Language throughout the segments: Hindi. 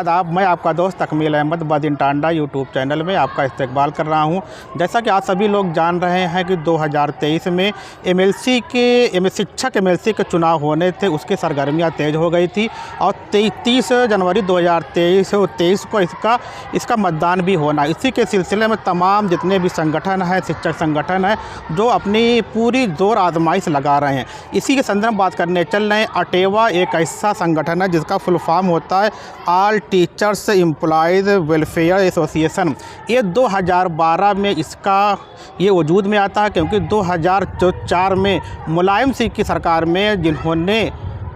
आदाब। मैं आपका दोस्त तकमील अहमद बदिन टांडा यूट्यूब चैनल में आपका इस्तकबाल कर रहा हूं। जैसा कि आप सभी लोग जान रहे हैं कि 2023 में शिक्षक एमएलसी के चुनाव होने थे, उसकी सरगर्मियां तेज़ हो गई थी और 30 जनवरी 2023 को इसका मतदान भी होना। इसी के सिलसिले में तमाम जितने भी संगठन हैं, शिक्षक संगठन हैं, जो अपनी पूरी ज़ोर आजमाइश लगा रहे हैं। इसी के संदर्भ में बात करने चल रहे हैं। अटेवा एक ऐसा संगठन है जिसका फुल फॉर्म होता है all teachers employees welfare association. ये 2012 में ये वजूद में आता है, क्योंकि 2004 में मुलायम सिंह की सरकार में जिन्होंने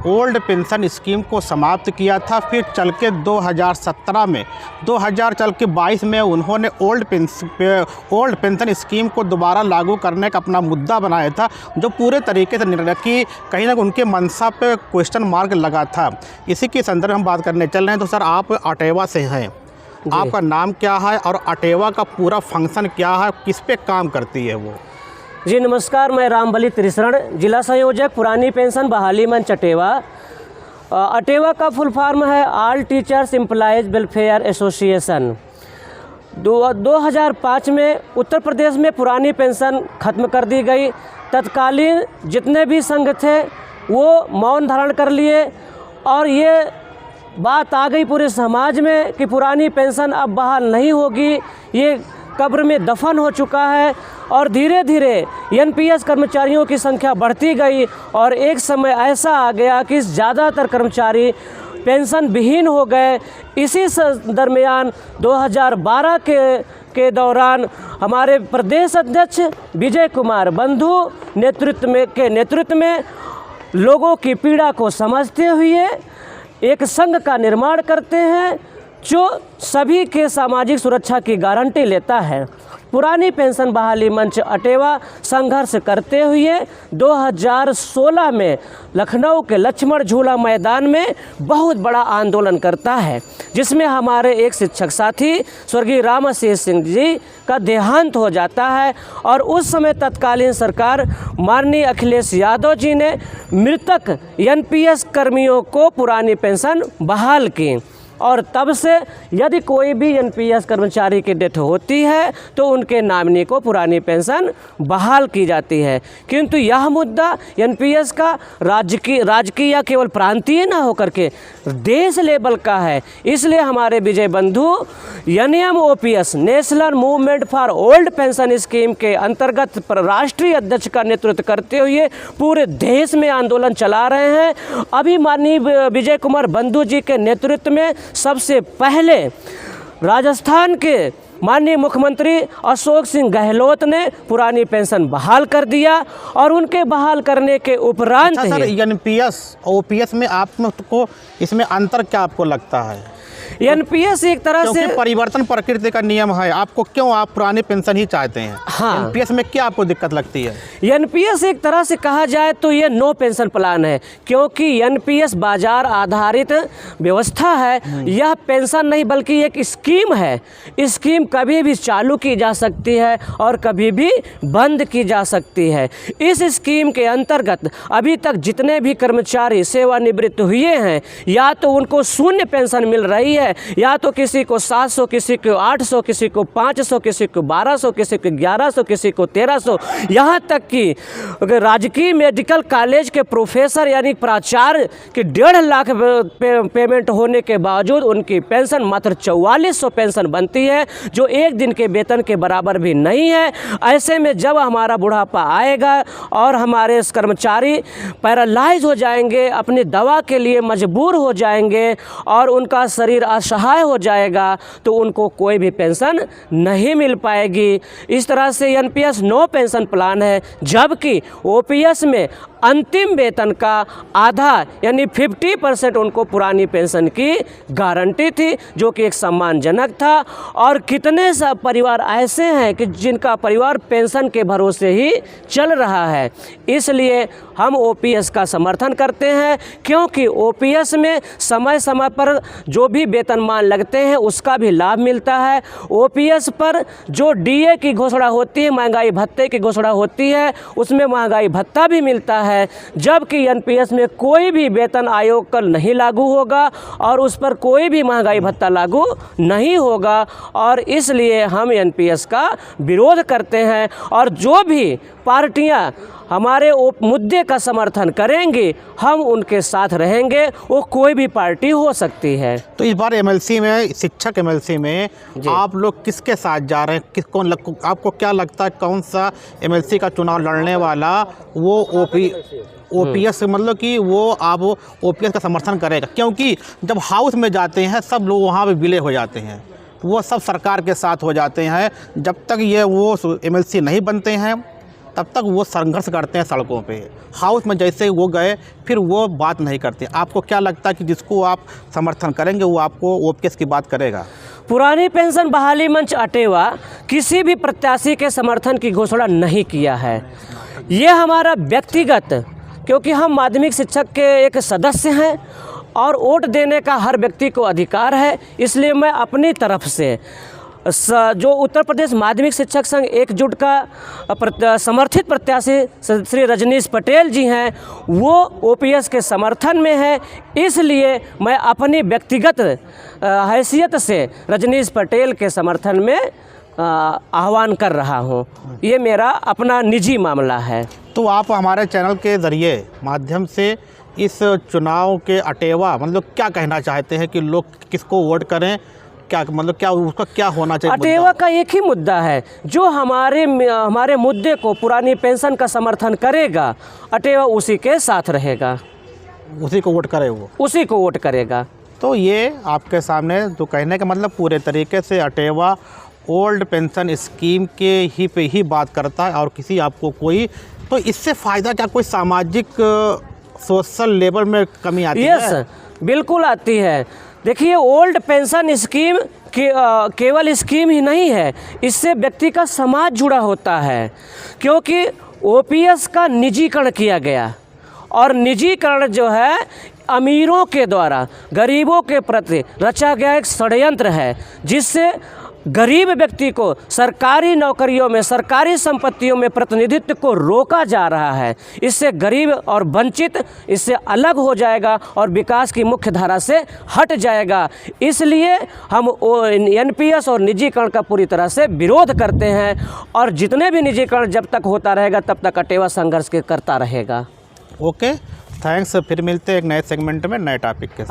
ओल्ड पेंशन स्कीम को समाप्त किया था, फिर चल के 2022 में उन्होंने ओल्ड पेंशन स्कीम को दोबारा लागू करने का अपना मुद्दा बनाया था, जो पूरे तरीके से निर्णय की कहीं ना उनके मंशा पे क्वेश्चन मार्क लगा था। इसी के संदर्भ हम बात करने चल रहे हैं। तो सर, आप अटेवा से हैं, आपका नाम क्या है और अटेवा का पूरा फंक्शन क्या है, किस पे काम करती है वो? जी नमस्कार, मैं रामबली त्रिशरण, जिला संयोजक पुरानी पेंशन बहाली मंच अटेवा। अटेवा का फुल फॉर्म है all teachers employees welfare association. 2005 में उत्तर प्रदेश में पुरानी पेंशन ख़त्म कर दी गई। तत्कालीन जितने भी संघ थे वो मौन धारण कर लिए और ये बात आ गई पूरे समाज में कि पुरानी पेंशन अब बहाल नहीं होगी, ये कब्र में दफन हो चुका है। और धीरे धीरे एनपीएस कर्मचारियों की संख्या बढ़ती गई और एक समय ऐसा आ गया कि ज़्यादातर कर्मचारी पेंशन विहीन हो गए। इसी दरमियान 2012 के दौरान हमारे प्रदेश अध्यक्ष विजय कुमार बंधु नेतृत्व में लोगों की पीड़ा को समझते हुए एक संघ का निर्माण करते हैं जो सभी के सामाजिक सुरक्षा की गारंटी लेता है। पुरानी पेंशन बहाली मंच अटेवा संघर्ष करते हुए 2016 में लखनऊ के लक्ष्मण झूला मैदान में बहुत बड़ा आंदोलन करता है, जिसमें हमारे एक शिक्षक साथी स्वर्गीय रामाशीष सिंह जी का देहांत हो जाता है। और उस समय तत्कालीन सरकार माननीय अखिलेश यादव जी ने मृतक एनपीएस कर्मियों को पुरानी पेंशन बहाल की और तब से यदि कोई भी एनपीएस कर्मचारी की डेथ होती है तो उनके नॉमिनी को पुरानी पेंशन बहाल की जाती है। किंतु यह मुद्दा एनपीएस का राजकीय या केवल प्रांतीय ना होकर के देश लेवल का है। इसलिए हमारे विजय बंधु NMOPS national movement for old pension scheme के अंतर्गत राष्ट्रीय अध्यक्ष का नेतृत्व करते हुए पूरे देश में आंदोलन चला रहे हैं। अभी माननीय विजय कुमार बंधु जी के नेतृत्व में सबसे पहले राजस्थान के माननीय मुख्यमंत्री अशोक सिंह गहलोत ने पुरानी पेंशन बहाल कर दिया और उनके बहाल करने के उपरांत सर, एनपीएस ओपीएस में आपको इसमें अंतर क्या आपको लगता है? एनपीएस एक तरह से परिवर्तन प्रकृति का नियम है, आपको क्यों आप पुरानी पेंशन ही चाहते हैं? हाँ, एनपीएस में क्या आपको दिक्कत लगती है? एनपीएस एक तरह से कहा जाए तो ये नो पेंशन प्लान है, क्योंकि एनपीएस बाजार आधारित व्यवस्था है। यह पेंशन नहीं बल्कि एक स्कीम है। स्कीम कभी भी चालू की जा सकती है और कभी भी बंद की जा सकती है। इस स्कीम के अंतर्गत अभी तक जितने भी कर्मचारी सेवानिवृत्त हुए हैं, या तो उनको शून्य पेंशन मिल रही है, या तो किसी को 700, किसी को 800, किसी को 500, किसी को 1200, किसी को 1100, किसी को 1300, यहाँ तक कि राजकीय मेडिकल कॉलेज के प्रोफेसर यानी प्राचार्य की 1.5 लाख पेमेंट होने के बावजूद उनकी पेंशन मात्र 4400 पेंशन बनती है, जो एक दिन के वेतन के बराबर भी नहीं है। ऐसे में जब हमारा बुढ़ापा आएगा और हमारे कर्मचारी पैरालाइज हो जाएंगे, अपनी दवा के लिए मजबूर हो जाएंगे और उनका शरीर असहाय हो जाएगा, तो उनको कोई भी पेंशन नहीं मिल पाएगी। इस तरह से एनपीएस नो पेंशन प्लान है, जबकि ओपीएस में अंतिम वेतन का आधा यानी 50% उनको पुरानी पेंशन की गारंटी थी, जो कि एक सम्मानजनक था। और कितने सा परिवार ऐसे हैं कि जिनका परिवार पेंशन के भरोसे ही चल रहा है। इसलिए हम ओपीएस का समर्थन करते हैं, क्योंकि ओपीएस में समय समय पर जो भी वेतनमान लगते हैं उसका भी लाभ मिलता है। ओपीएस पर जो डीए की घोषणा होती है, महंगाई भत्ते की घोषणा होती है, उसमें महंगाई भत्ता भी मिलता है, जबकि एनपीएस में कोई भी वेतन आयोग का नहीं लागू होगा और उस पर कोई भी महंगाई भत्ता लागू नहीं होगा। और इसलिए हम एनपीएस का विरोध करते हैं और जो भी पार्टियां हमारे मुद्दे का समर्थन करेंगी हम उनके साथ रहेंगे, वो कोई भी पार्टी हो सकती है। तो इस बार एमएलसी में, शिक्षक एमएलसी में आप लोग किसके साथ जा रहे हैं? आपको क्या लगता है कौन सा एमएलसी का चुनाव लड़ने वाला वो ओपीएस मतलब कि वो आप ओपीएस का समर्थन करेगा? क्योंकि जब हाउस में जाते हैं सब लोग वहाँ पे विलय हो जाते हैं, वो सब सरकार के साथ हो जाते हैं। जब तक ये वो एमएलसी नहीं बनते हैं तब तक वो संघर्ष करते हैं सड़कों पे। हाउस में जैसे ही वो गए फिर वो बात नहीं करते। आपको क्या लगता है कि जिसको आप समर्थन करेंगे वो आपको ओपीएस की बात करेगा? पुरानी पेंशन बहाली मंच अटेवा किसी भी प्रत्याशी के समर्थन की घोषणा नहीं किया है। ये हमारा व्यक्तिगत, क्योंकि हम माध्यमिक शिक्षक के एक सदस्य हैं और वोट देने का हर व्यक्ति को अधिकार है, इसलिए मैं अपनी तरफ से जो उत्तर प्रदेश माध्यमिक शिक्षक संघ एकजुट का समर्थित प्रत्याशी श्री रजनीश पटेल जी हैं, वो ओपीएस के समर्थन में है। इसलिए मैं अपनी व्यक्तिगत हैसियत से रजनीश पटेल के समर्थन में आह्वान कर रहा हूँ। ये मेरा अपना निजी मामला है। तो आप हमारे चैनल के ज़रिए माध्यम से इस चुनाव के अटेवा मतलब क्या कहना चाहते हैं कि लोग किसको वोट करें? क्या मतलब क्या उसका क्या होना चाहिए? अटेवा का एक ही मुद्दा है, जो हमारे मुद्दे को पुरानी पेंशन का समर्थन करेगा, अटेवा उसी के साथ रहेगा, उसी को वोट करे, वो उसी को वोट करेगा। तो ये आपके सामने जो कहने का मतलब पूरे तरीके से अटेवा ओल्ड पेंशन स्कीम के ही पे ही बात करता है और किसी आपको कोई, तो इससे फ़ायदा क्या कोई सामाजिक सोशल लेवल में कमी आती है? यस, बिल्कुल आती है। देखिए, ओल्ड पेंशन स्कीम केवल स्कीम ही नहीं है, इससे व्यक्ति का समाज जुड़ा होता है, क्योंकि ओपीएस का निजीकरण किया गया और निजीकरण जो है अमीरों के द्वारा गरीबों के प्रति रचा गया एक षड्यंत्र है, जिससे गरीब व्यक्ति को सरकारी नौकरियों में, सरकारी संपत्तियों में प्रतिनिधित्व को रोका जा रहा है। इससे गरीब और वंचित इससे अलग हो जाएगा और विकास की मुख्य धारा से हट जाएगा। इसलिए हम एनपीएस और निजीकरण का पूरी तरह से विरोध करते हैं और जितने भी निजीकरण जब तक होता रहेगा तब तक अटेवा संघर्ष करता रहेगा। Okay, thanks. फिर मिलते हैं एक नए सेगमेंट में नए टॉपिक के साथ।